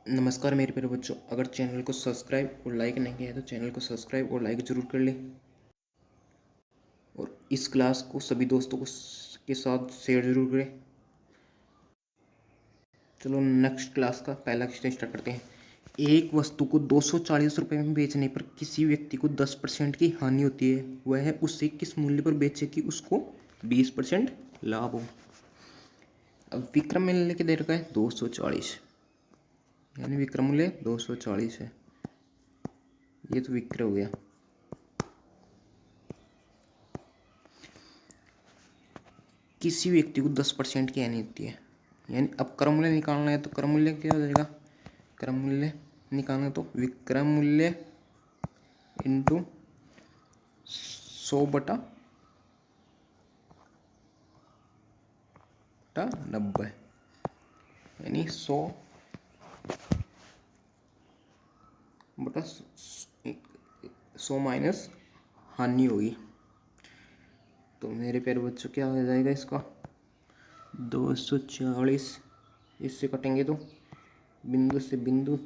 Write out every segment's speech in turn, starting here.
नमस्कार मेरे प्यारे बच्चों, अगर चैनल को सब्सक्राइब और लाइक नहीं किया है तो चैनल को सब्सक्राइब और लाइक ज़रूर कर लें और इस क्लास को सभी दोस्तों को के साथ शेयर ज़रूर करें। चलो नेक्स्ट क्लास का पहला क्वेश्चन स्टार्ट करते हैं। एक वस्तु को 240 रुपये में बेचने पर किसी व्यक्ति को 10% की हानि होती है, वह उसे किस मूल्य पर बेचे कि उसको 20% लाभ हो। अब विक्रम मूल्य के दे रखा है 240, यानी विक्रम मूल्य 240 है। ये तो विक्रय हो गया। किसी व्यक्ति को 10% की हानि होती है, यानी अब क्रम मूल्य निकालना है तो क्रम मूल्य क्या हो जाएगा। क्रम मूल्य निकालना है तो विक्रम मूल्य इंटू 100/90, यानी 100 माइनस हानि होगी। तो मेरे प्यारे बच्चों क्या हो जाएगा इसका 240, इससे कटेंगे तो बिंदु से बिंदु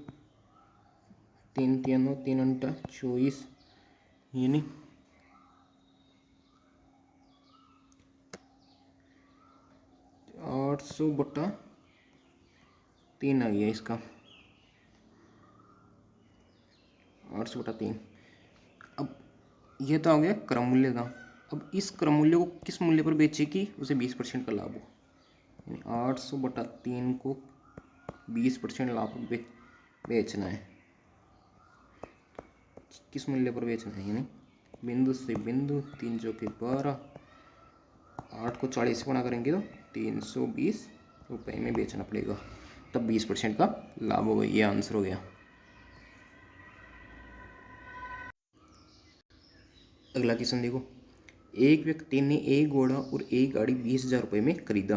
3 3 9 3 अंटा 24, यानी 800/3 आ गया इसका 800/3। अब यह तो आ गया क्रम मूल्य का। अब इस क्रम मूल्य को किस मूल्य पर बेचे कि उसे 20% का लाभ हो, यानी 800/3 को 20% लाभ बेचना है। किस मूल्य पर बेचना है, यानी बिंदु से बिंदु 3 चौके 12, 8 को 40 से गुणा करेंगे तो 320 रुपये में बेचना पड़ेगा, तब 20% का लाभ होगा। ये आंसर हो गया। अगला क्वेश्चन देखो। एक व्यक्ति ने एक घोड़ा और एक गाड़ी 20,000 रुपये में खरीदा।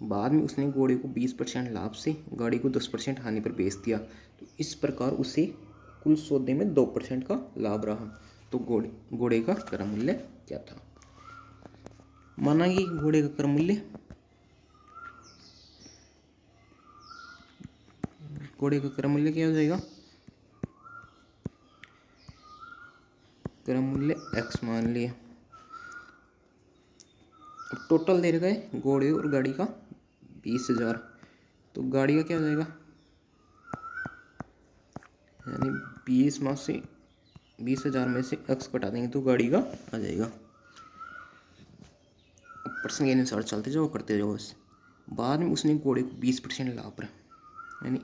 बाद में उसने घोड़े को 20% लाभ से गाड़ी को 10% हानि पर बेच दिया, तो इस प्रकार उसे कुल सौदे में 2% का लाभ रहा। तो घोड़े का क्रय मूल्य क्या था। माना कि घोड़े का क्रय मूल्य क्या हो जाएगा। क्रय मूल्य x मान लिया। अब टोटल दे रखा है घोड़े और गाड़ी का 20,000, तो गाड़ी का क्या हो जाएगा, यानी 20,000 में से x कटा देंगे तो गाड़ी का आ जाएगा। अब प्रश्न के अनुसार चलते जाओ, करते जाओ बस। बाद में उसने घोड़े को 20% लाभ पर, यानी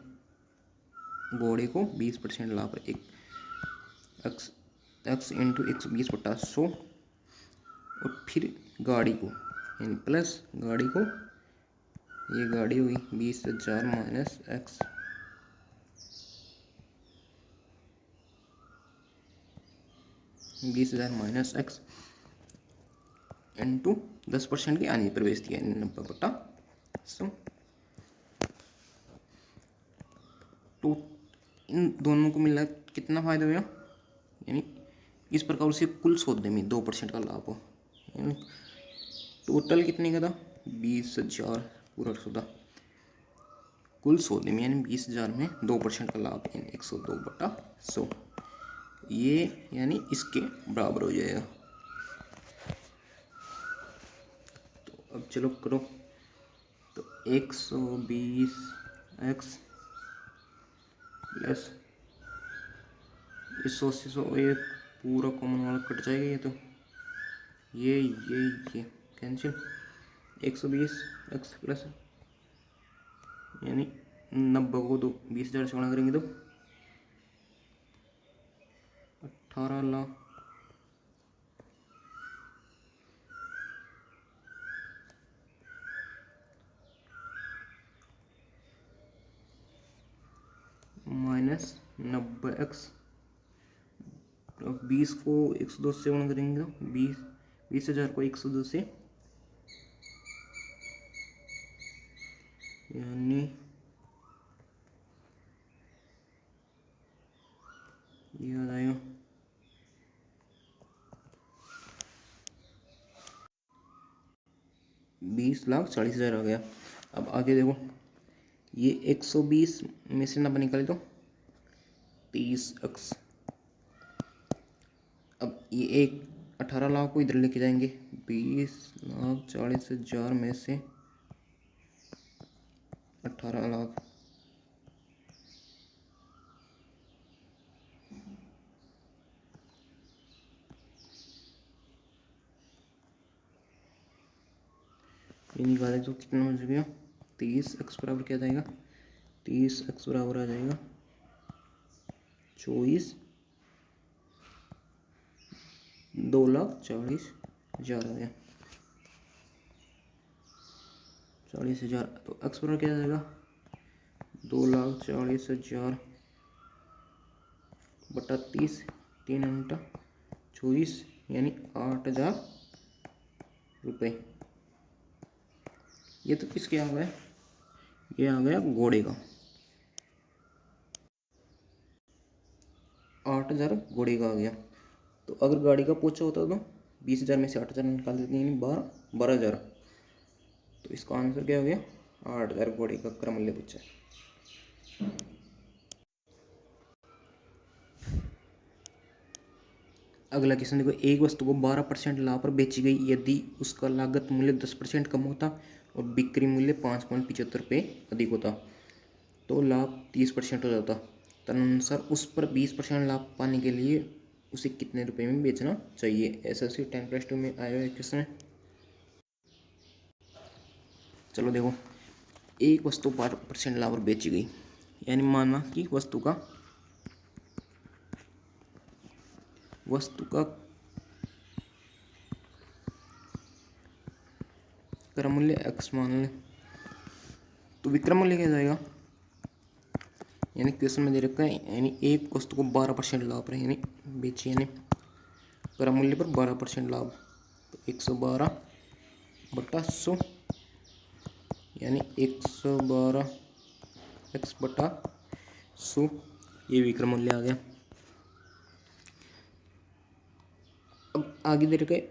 घोड़े को 20% लाभ पर एक x इंटू 120/100 और फिर गाड़ी को, यानी प्लस गाड़ी को, ये गाड़ी हुई 20,000 माइनस x, इंटू 10% की हानि पर बेच दिया, 90/100। तो इन दोनों को मिला कितना फायदा हुआ, यानी इस प्रकार से कुल सौदे में 2% का लाभ हो, यानी टोटल कितने का था 20,000 पूरा सौदा, कुल सौदे में यानी 20,000 में 2% का लाभ, यानी 102/100, ये यानी इसके बराबर हो जाएगा। तो अब चलो करो। तो 120x प्लस 100 एक पूरा कॉमन वाला कट जाएगा, ये तो ये कैंसिल। 120x प्लस, यानी 90 को तो 20,000 से गुणा करेंगे तो 18 लाख, माइनस 90x, 20 को 102 से गुणा करेंगे तो 20,000 को 102 से, यानी ये आ जाएगा 20,40,000 आ गया। अब आगे देखो, ये 120 में से नब्बे निकाले तो 30x। अब ये एक 18 लाख को इधर लेके जाएंगे, 20,40,000 में से 18 लाख, ये निकाले तो कितना बच गया, 30x बराबर क्या जाएगा, 30x बराबर आ जाएगा 24, 2,40,000 आ गया, 40,000। तो x बराबर क्या आ जाएगा, 2,40,000 बटा 30, 3 × 24 यानी 8,000 रुपये। ये तो किसके आ गया, ये आ गया घोड़े का, 8,000 घोड़े का आ गया। तो अगर गाड़ी का पोछा होता तो 20,000 में से 8,000 निकाल देते यानी 12,000। तो इसका आंसर क्या हो गया, 8,000 घोड़े का क्रम मूल्य पूछा है। अगला क्वेश्चन देखो, एक वस्तु को 12% लाभ पर बेची गई यदि उसका लागत मूल्य 10% कम होता और बिक्री मूल्य 5.75 रुपये अधिक होता तो लाभ 30% हो जाता। तदनुसार उस पर 20% लाभ पाने के लिए उसे कितने रुपए में बेचना चाहिए। SSC 10+2 में आया है क्वेश्चन। चलो देखो, एक वस्तु 12% लाभ पर बेची गई, यानी माना कि वस्तु का क्रम मूल्य x मान लें, तो विक्रम मूल्य क्या जाएगा, यानी क्वेश्चन में दे रखा है, यानी एक वस्तु को 12% लाभ पर यानी बेची, यानी क्रम मूल्य पर 12% लाभ, तो 112 बटा 100 यानी 112x बटा 100, ये विक्रम मूल्य आ गया। अब आगे दे रखा है,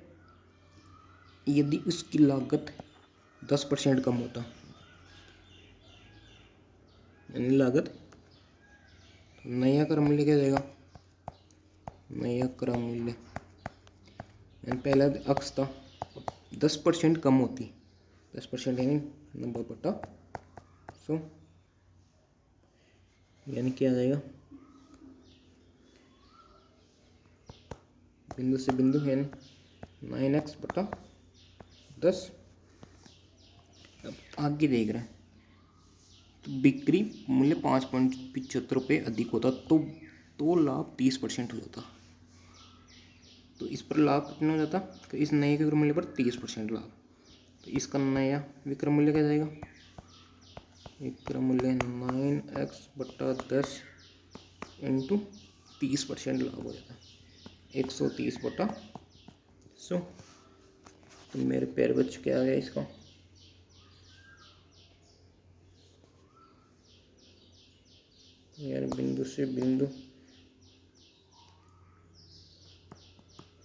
यदि उसकी लागत 10% कम होता, यानी लागत, तो नया क्रम मूल्य क्या जाएगा, नया क्रम मूल्य यानी पहला अक्स था, 10% कम होती, 10% यानी 90 बटा 100, यानी क्या आ जाएगा, बिंदु से बिंदु यानी 9x बटा 10। अब आगे देख रहे हैं, तो बिक्री मूल्य 5.75 रुपये अधिक होता तो लाभ 30% हो जाता। तो इस पर लाभ कितना हो जाता, तो इस नए विक्रम मूल्य पर 30% लाभ, तो इसका नया विक्रम मूल्य क्या जाएगा, विक्रम मूल्य 9x बटा 10 इंटू 30% लाभ हो जाता है, 130 बटा 100। तो मेरे पैर बच क्या आ गया इसका, यानी बिंदु से बिंदु,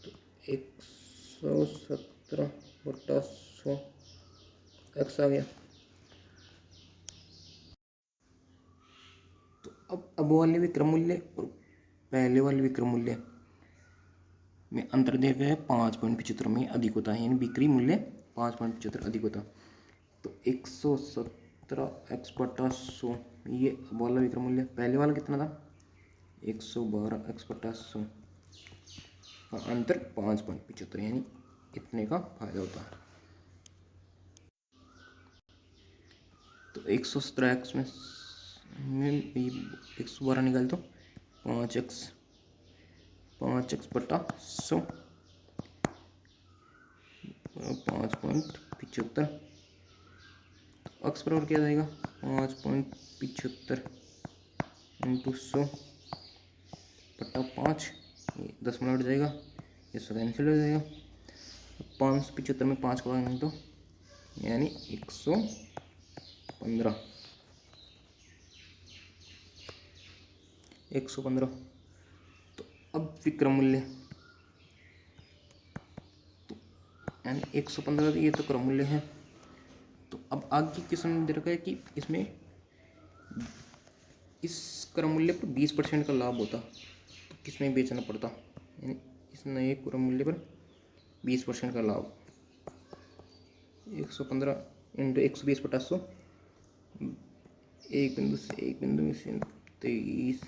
तो 117 बटा 100 x आ गया। तो अब वाले विक्रम मूल्य और पहले वाले विक्रम मूल्य में अंतर दिया गया है, 5.75 में अधिक होता है, यानी बिक्री मूल्य 5.75 अधिक होता। तो 117x बटा 100 ये वाला विक्रम मूल्य, पहले वाला कितना था 112x बटा 100 का अंतर 5.75, यानी इतने का फायदा होता है। तो 117x में 112 निकाल तो 5x बटा 100 5.75, अक्स बराबर क्या जाएगा 5.75 इंटू 100 बटा 5, ये 10 मिनट जाएगा, ये 100 कैंसिल हो जाएगा, 575 में 5 का भाग तो यानी 115, 115। तो अब विक्रम मूल्य, तो यानी 115, ये तो क्रम मूल्य है। तो अब आगे क्वेश्चन में दे रखा है कि इसमें इस क्रय मूल्य पर 20% का लाभ होता तो किसमें बेचना पड़ता, यानी इस नए क्रय मूल्य पर 20% का लाभ 115 इंटू 120/100, एक बिंदु से 23,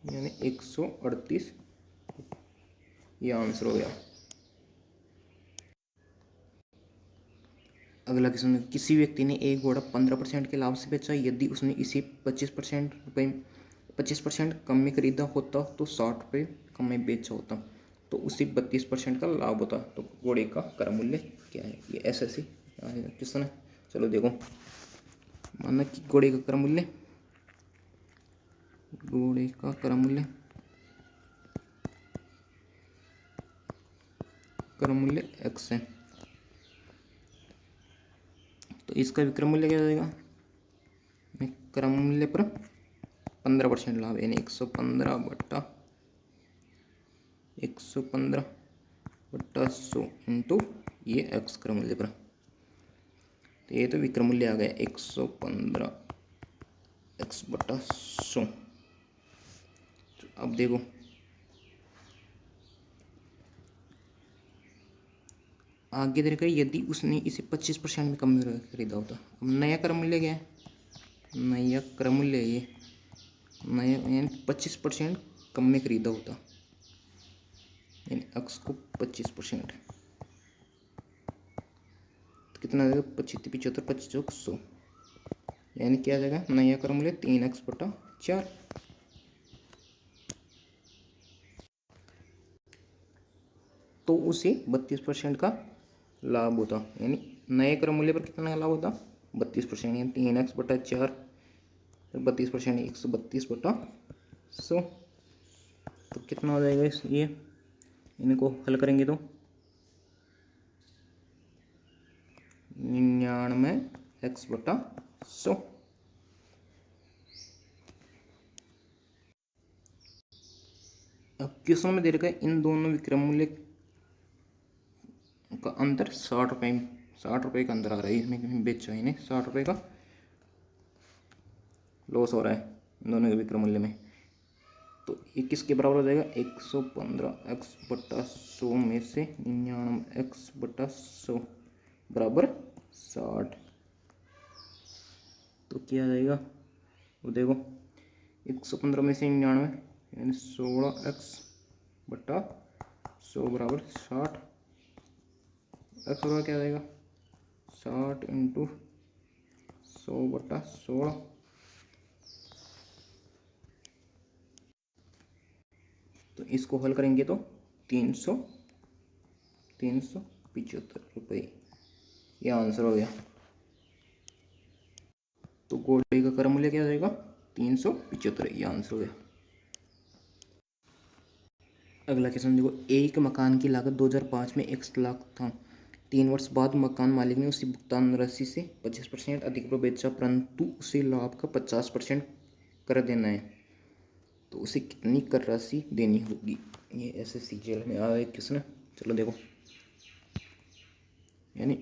यानी 138, ये आंसर हो गया। अगला क्वेश्चन, किसी व्यक्ति ने एक घोड़ा 15% के लाभ से बेचा, यदि उसने इसे 25% कम में खरीदा होता तो 60 रुपये कम में बेचा होता तो उसे 32% का लाभ होता। तो घोड़े का क्रय मूल्य क्या है, ये ऐसे क्वेश्चन है। चलो देखो, माना कि घोड़े का क्रय मूल्य x है, तो इसका विक्रय मूल्य क्या हो जाएगा, क्रय मूल्य पर 15% लाभ, यानी 115/100 इंटू ये x क्रय मूल्य पर। तो ये तो विक्रय मूल्य आ गया 115x/100। अब देखो, आगे देखा, यदि उसने इसे 25% में कम में खरीदा होता। अब नया क्रय मूल्य क्या है, नया क्रय मूल्य ये नया यानी 25% कम में खरीदा होता, यानी x को 25%, तो कितना आ जाएगा, 25 75 25 100, यानी क्या आ जाएगा, नया क्रय मूल्य 3x/4। तो उसे 32% का लाभ होता, यानी नए क्रय मूल्य पर कितना का लाभ होता, 32%, यानी 3x/4, 32%, 132/100। तो कितना हो जाएगा ये, इनको हल करेंगे तो 99x/100। अब क्वेश्चन में दे रखा है, इन दोनों विक्रय मूल्य का अंतर 60 रुपये का अंतर आ रहा है, इसमें बेचा है, 60 रुपये का लॉस हो रहा है इन दोनों के विक्रय मूल्य में। तो ये किसके बराबर हो जाएगा, 115x/100 में से 99x/100 बराबर 60। तो क्या आ जाएगा, वो देखो, 115 में से 99 यानी 16x/100 बराबर 60। एक्स बराबर क्या आ जाएगा, 60 इंटू 100/16। तो इसको हल करेंगे तो 375 रुपये, ये आंसर हो गया। तो घोड़े का क्रय मूल्य क्या हो जाएगा, 375, ये आंसर हो गया। अगला क्वेश्चन देखो, एक मकान की लागत 2005 में 1 लाख था, 3 वर्ष बाद मकान मालिक ने उसी भुगतान राशि से 25% अधिक पर बेचा, परंतु उसे लाभ का 50% कर देना है, तो उसे कितनी कर राशि देनी होगी। ये ऐसे सीजीएल में आया एक क्वेश्चन है। चलो देखो, यानी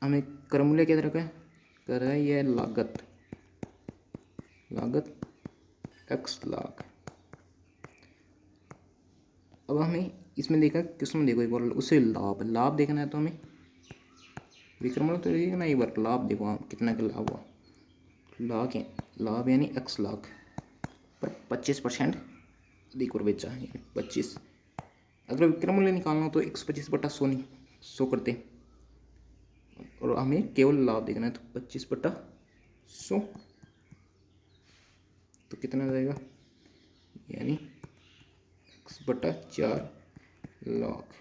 हमें क्रय मूल्य क्या रखा है, कर रहा है यह लागत x लाख। अब हमें इसमें देखा, क्वेश्चन में देखो एक बार, उसे लाभ देखना है, तो हमें विक्रय मूल्य तो देखना एक बार, लाभ देखो आप कितना का लाभ हुआ, लाभ यानी x लाख पर 25% अधिक और बेचा है 25। अगर विक्रय मूल्य निकालना हो तो 125/100 करते, और हमें केवल लाभ देखना है, तो 25/100, तो कितना आ जाएगा, यानी x/4 लाख।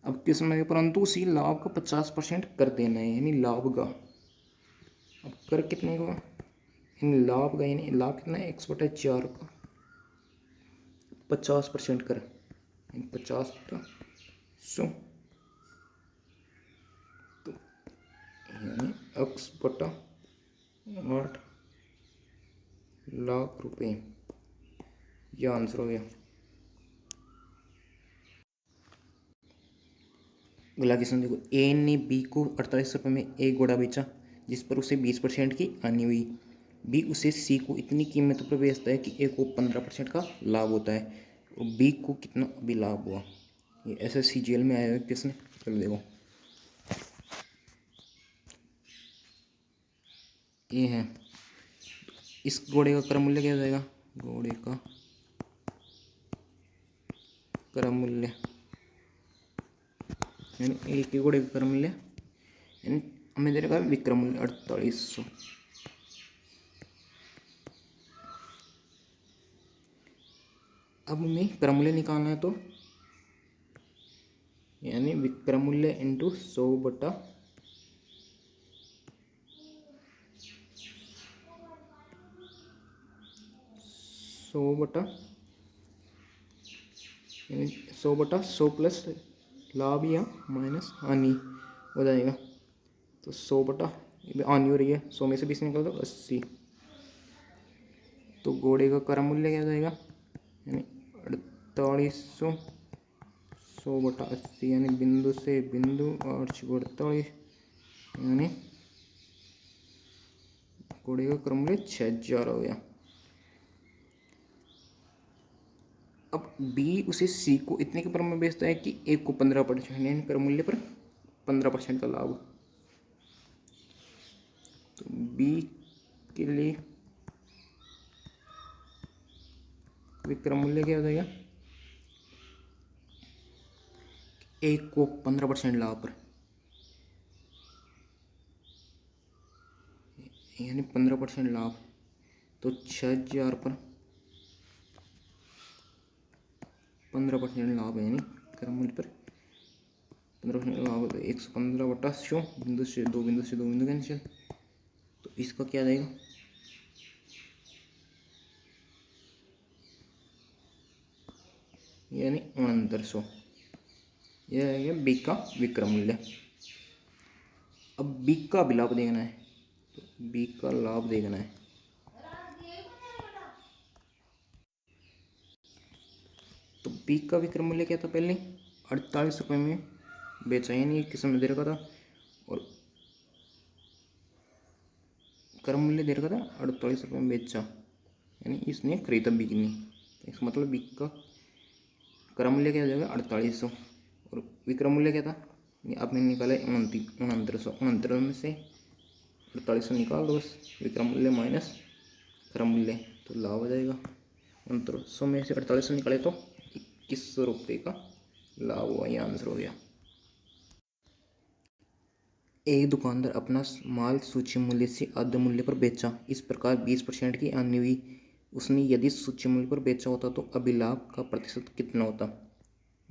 अब क्वेश्चन में, परंतु उसी लाभ का 50% कर देना है, यानी लाभ का, अब कर कितने का, यानी लाभ का, यानी लाभ कितना है, x/4 का 50% कर, यानी 50/100, तो यानी x/4 8 लाख रुपए, यह आंसर हो गया। अगला क्वेश्चन देखो, ए ने बी को 48 रुपये में एक घोड़ा बेचा जिस पर उसे 20% की हानि हुई। बी उसे सी को इतनी कीमत पर बेचता है कि ए को 15% का लाभ होता है, और बी को कितना भी लाभ हुआ। ये SSCGL में आया है क्वेश्चन। चलो देखो, ये है, इस घोड़े का क्रम मूल्य क्या हो जाएगा, घोड़े का क्रम मूल्य यानी एक ही घोड़े का क्रम मूल्य यानी हमें दे रखा विक्रम मूल्य 4800। अब हमें क्रम मूल्य निकालना है, तो यानी विक्रम मूल्य इंटू 100 बटा यानी 100 प्लस लाभ या माइनस हानि हो जाएगा। तो 100 हानि हो रही है, 100 में से 20 निकाल दो 80। तो घोड़े का क्रम मूल्य क्या हो जाएगा, यानी 4800 100/80 यानी बिंदु से बिंदु 8/48 यानी घोड़े का क्रम मूल्य 6000 हो गया। अब बी उसे सी को इतने के क्रम में बेचता है कि ए को 15% यानी क्रम मूल्य पर 15% का लाभ। तो बी के लिए विक्रम मूल्य क्या हो जाएगा, ए को 15% लाभ पर यानी 15% लाभ, तो 6000 पर 15% लाभ है यानी क्रम मूल्य पर 15% लाभ, तो 115/100 बिंदु से दो बिंदु कैंसिल। तो इसका क्या जाएगा, यानी 6900। यह है बी का विक्रम मूल्य। अब बी का भी लाभ देखना है, तो बी का लाभ देखना है। तो बी का विक्रम मूल्य क्या था, पहले 48 रुपये में बेचा यानी किस्म दे रखा था, और क्रम मूल्य दे रखा था 48 रुपये में बेचा यानी इसने खरीदा बी की नहीं। इसका मतलब बी का क्रम मूल्य क्या हो जाएगा 4800, और विक्रम मूल्य क्या था, आपने निकाला 6900 में से 4800 निकाल दो बस, विक्रम मूल्य माइनस क्रम मूल्य, तो लाभ हो जाएगा 6900 में से 4800 निकाले तो 2100 रुपये का लाभ हुआ। ये आंसर हो गया। एक दुकानदार अपना माल सूची मूल्य से आधे मूल्य पर बेचा, इस प्रकार 20% की हानि हुई। उसने यदि सूची मूल्य पर बेचा होता तो अभिलाभ का प्रतिशत कितना होता।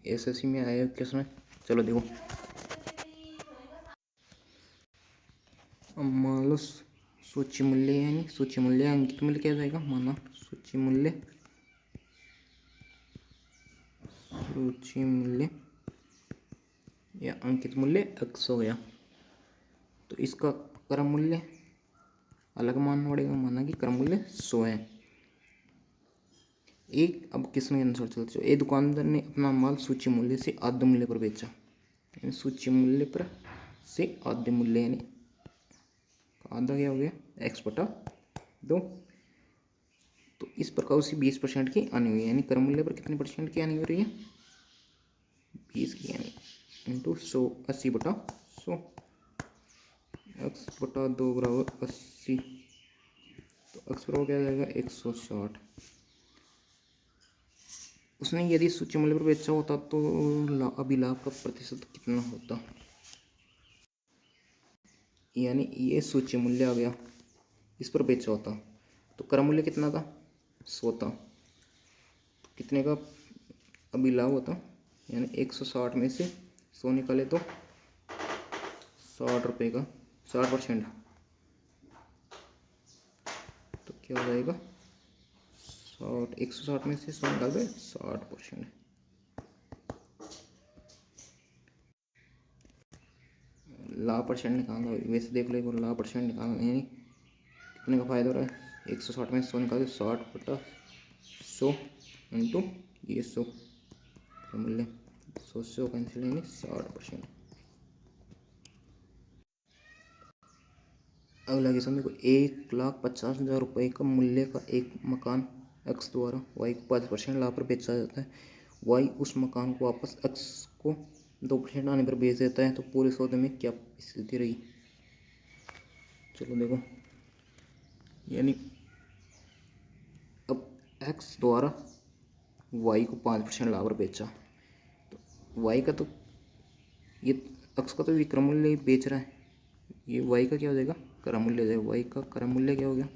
SSC में आया क्वेश्चन। चलो देखो, अब मान लो सूची मूल्य यानी सूची मूल्य अंकित मूल्य क्या जाएगा, माना सूची मूल्य या अंकित मूल्य x हो गया, तो इसका क्रम मूल्य अलग मानना पड़ेगा, माना कि क्रम मूल्य 100 है। एक अब किसने अनुसार चलते, एक दुकानदार ने अपना माल सूची मूल्य से आधे मूल्य पर बेचा, यानी सूची मूल्य पर से आधे मूल्य यानी आधा क्या हो गया x/2। तो इस प्रकार उसे 20% की हानि हुई, यानी क्रम मूल्य पर कितने परसेंट की हानि हो रही है, 20 की, यानी इंटू 100 80/100 x/2 बराबर 80, तो x बराबर क्या जाएगा 160। उसने यदि सूची मूल्य पर बेचा होता तो अभिलाभ का प्रतिशत कितना होता, यानी ये सूची मूल्य आ गया, इस पर बेचा होता तो क्रम मूल्य कितना था 100 था, तो कितने का अभिलाभ होता, यानी 160 में से 100 निकाले तो 60 रुपये का 60%, तो क्या हो जाएगा 160 में से 100 निकाल दे 60%। लाभ परसेंट निकालना, वैसे देख लो लाभ परसेंट निकालना, यानी कितने का फायदा हो रहा है, 160 में 100 निकाल 60/100 इंटू ये 100 मूल्य, 100 कैंसिल यानी 60%। अगला क्वेश्चन देखो, 1,50,000 रुपये का मूल्य का एक मकान एक्स द्वारा वाई को 5% लाभ पर बेचा जाता है। वाई उस मकान को वापस एक्स को 2% आने पर बेच देता है, तो पूरे सौदे में क्या स्थिति रही। चलो देखो, यानी अब एक्स द्वारा वाई को 5% लाभ पर बेचा, तो वाई का तो ये एक्स का तो विक्रय मूल्य बेच रहा है, ये वाई का क्या हो जाएगा, क्रय मूल्य हो जाएगा। वाई का क्रय मूल्य क्या हो गया,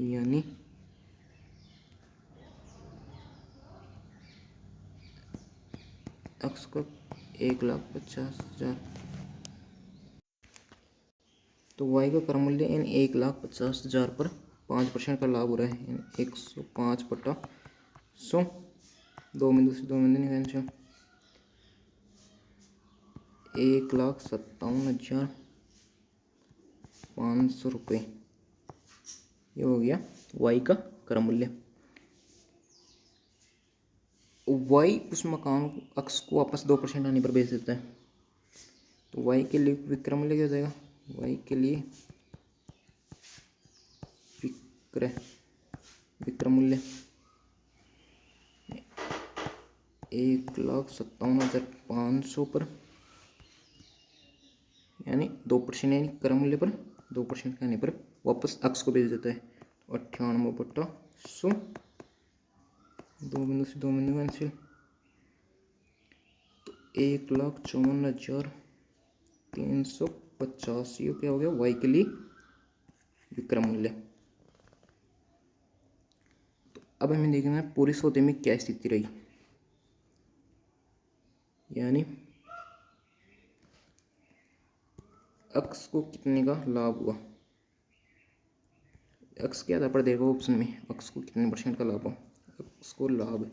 यानी एक्स का 1,50,000, तो वाई का क्रय मूल्य यानी 1,50,000 पर 5% का लाभ हो रहा है, यानी 105/100, 2 में दूसरी 2 में कैंसिल, 1,57,500 रुपये, ये हो गया वाई का क्रय मूल्य। वाई उस मकान को एक्स को वापस 2% आने पर बेच देता है, तो वाई के लिए विक्रय मूल्य क्या हो जाएगा, वाई के लिए विक्रय मूल्य 1,57,500 पर, यानी 2%, यानी क्रय मूल्य पर 2% के आने पर वापस एक्स को बेच देता है, 98/100, 2 बिंदु से 2 बिंदु कैंसिल, तो 1,54,385 क्या हो गया वाई के लिए विक्रय मूल्य। तो अब हमें देखना है पूरे सौदे में क्या स्थिति रही, यानी एक्स को कितने का लाभ हुआ, एक्स के आधार पर देखो ऑप्शन में एक्स को कितने % का लाभ हुआ, एक्स को लाभ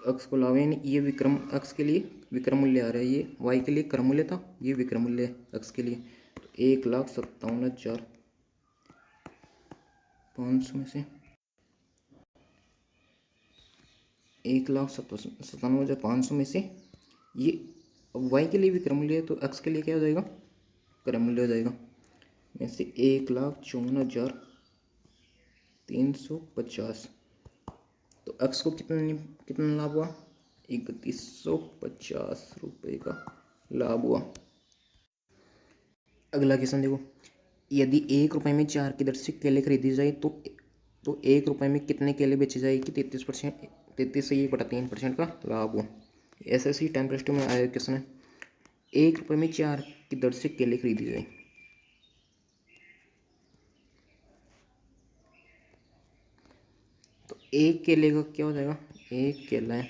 एक्स को लाभ यानी ये विक्रम एक्स के लिए विक्रम मूल्य आ रहा है, ये वाई के लिए क्रय मूल्य था, ये विक्रम मूल्य है एक्स के लिए, तो 1,57,500 में से 1,97,500 में से ये वाई के लिए विक्रय मूल्य है, तो एक्स के लिए क्या हो जाएगा, क्रय मूल्य हो जाएगा, में से 1,54,350, तो एक्स को कितना लाभ हुआ, 3,150 रुपये का लाभ हुआ। अगला क्वेश्चन देखो, यदि 1 रुपये में 4 की दर से केले खरीदी जाए तो 1 रुपये में कितने केले बेचे जाएगी, 33 से 1/3% का लाभ हुआ। SSC 10+2 में आया क्वेश्चन है, 1 रुपये में 4 की दर से केले खरीदी जाए, तो एक केले का क्या हो जाएगा, एक केला है,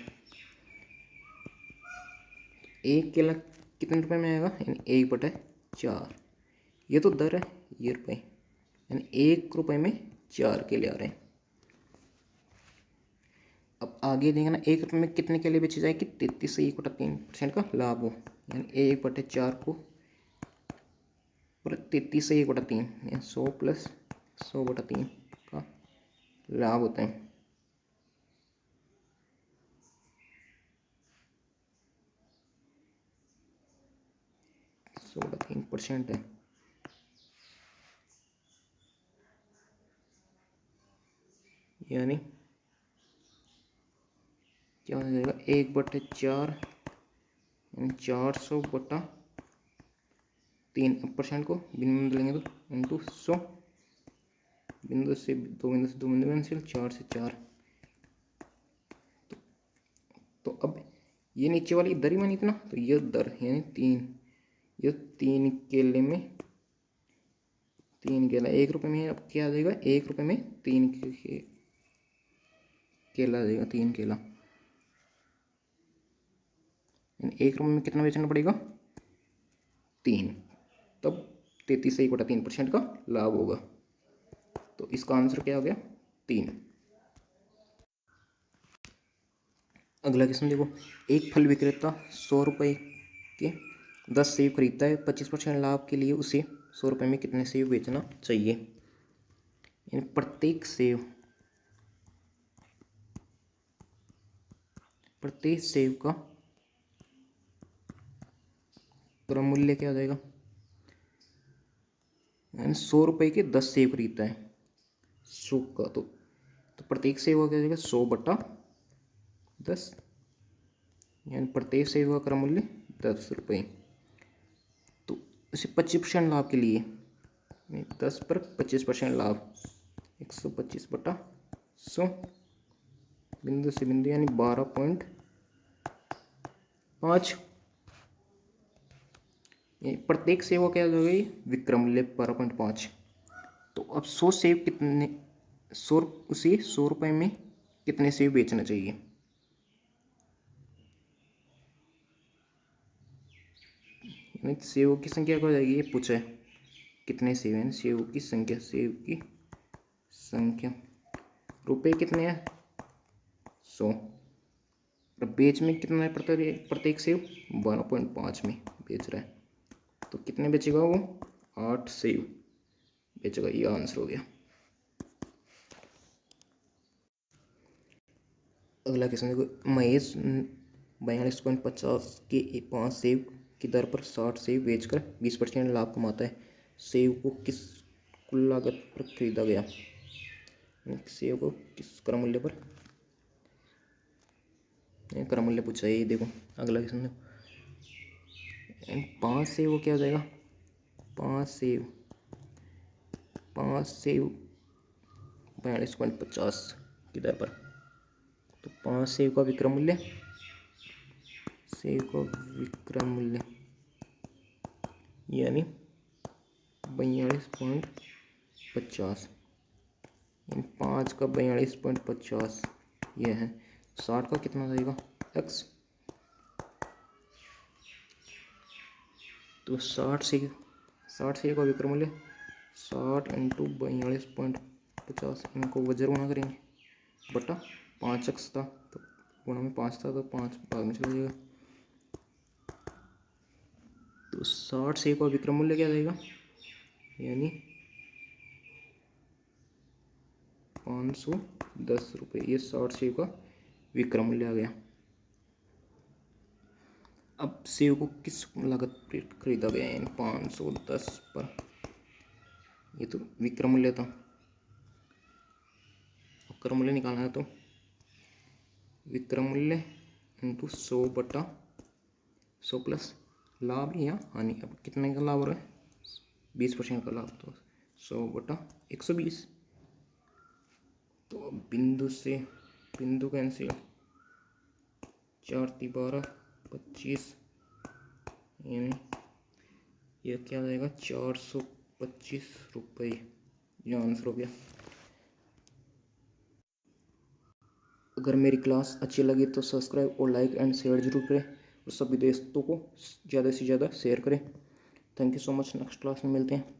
एक केला कितने रुपए में आएगा, यानी 1/4, ये तो दर है, ये रुपये, यानी 1 रुपये में 4 केले आ रहे हैं। अब आगे देखना, 1 रुपये में कितने केले बेचे जाए कि 33 से 1/3% का लाभ हो, यानी 1/4 को 33 से 1/3 यानी 100 + 100/3 का लाभ होता है। सौ 3% है, यानी क्या हो जाएगा, 1/4 यानी 400/3% को बिंदु लेंगे तो इंटू 100, बिंदु से 2 बिंदु से 2 बिंदु कैंसिल, 4 से 4, तो अब ये नीचे वाली दर ही मानी इतना, तो ये दर यानी 3, ये 3 केले में 3 केला 1 रुपये में, अब क्या आ जाएगा, 1 रुपये में 3 केला आ जाएगा, 3 केला, 1 रुपये में कितना बेचना पड़ेगा, 3, तब 33 से 1/3% का लाभ होगा, तो इसका आंसर क्या हो गया, 3। अगला क्वेश्चन देखो, एक फल विक्रेता 100 रुपये के 10 सेब खरीदता है, 25% लाभ के लिए उसे 100 रुपये में कितने सेब बेचना चाहिए। यानी प्रत्येक सेब का क्रम मूल्य क्या हो जाएगा। यानी 100 रुपये के 10 सेब खरीदता है 100 का, तो प्रत्येक सेब का क्या हो जाएगा 100/10, यानी प्रत्येक सेब का क्रम मूल्य 10 रुपये। तो इसे 25% लाभ के लिए 10 पर 25% लाभ 125/100 बिंदु से बिंदु यानी 12.5। प्रत्येक सेब का क्या हो जाएगा विक्रम मूल्य 12.5। तो अब 100 सेब कितने 100 रुपये में कितने सेब बेचना चाहिए। सेबों की संख्या क्या हो जाएगी, ये पूछा है कितने सेब हैं, सेबों की संख्या रुपए कितने हैं 100, और बेच में कितना है प्रत्येक सेब 12.5 में बेच रहा है, तो कितने बेचेगा वो 8 सेब बेचेगा। ये आंसर हो गया। अगला क्वेश्चन देखो, महेश 42.50 के 5 सेब की दर पर 60 सेब बेचकर 20% लाभ कमाता है। सेब को किस कुल लागत पर खरीदा गया। सेब को किस क्रम मूल्य पर, क्रम मूल्य पूछा है। ये देखो अगला क्वेश्चन देखो, 5 सेब को क्या हो जाएगा 5 सेब 42.50 की दर पर, तो 5 सेब का विक्रम मूल्य यानी 42.50, यानी 5 का 42.50 यह है। 60 का कितना जाएगा x, तो 60 से का विक्रम मूल्य 60 × 42.50, इनको वज्र गुणा करेंगे बटा 5x था, तो गुणा में 5 था तो 5 भाग में चला जाएगा, तो 60 सेब का विक्रम मूल्य क्या जाएगा यानी 510 रुपये। ये 60 सेब का विक्रम मूल्य आ गया। अब सेब को किस लागत पर खरीदा गया है, 510 पर, ये तो विक्रम मूल्य था, क्रम मूल्य निकालना है तो विक्रम मूल्य इंटू 100/100 प्लस लाभ या हानि। अब कितने का लाभ हो रहा है 20% का लाभ, तो 100/120। तो बिंदु कैंसिल 4 × 12 25, यानी यह क्या आ जाएगा 425 रुपये। यह आंसर हो गया। अगर मेरी क्लास अच्छी लगी तो सब्सक्राइब और लाइक एंड शेयर जरूर करें, और सभी दोस्तों को ज़्यादा से ज़्यादा शेयर करें। Thank you so much. Next class में मिलते हैं।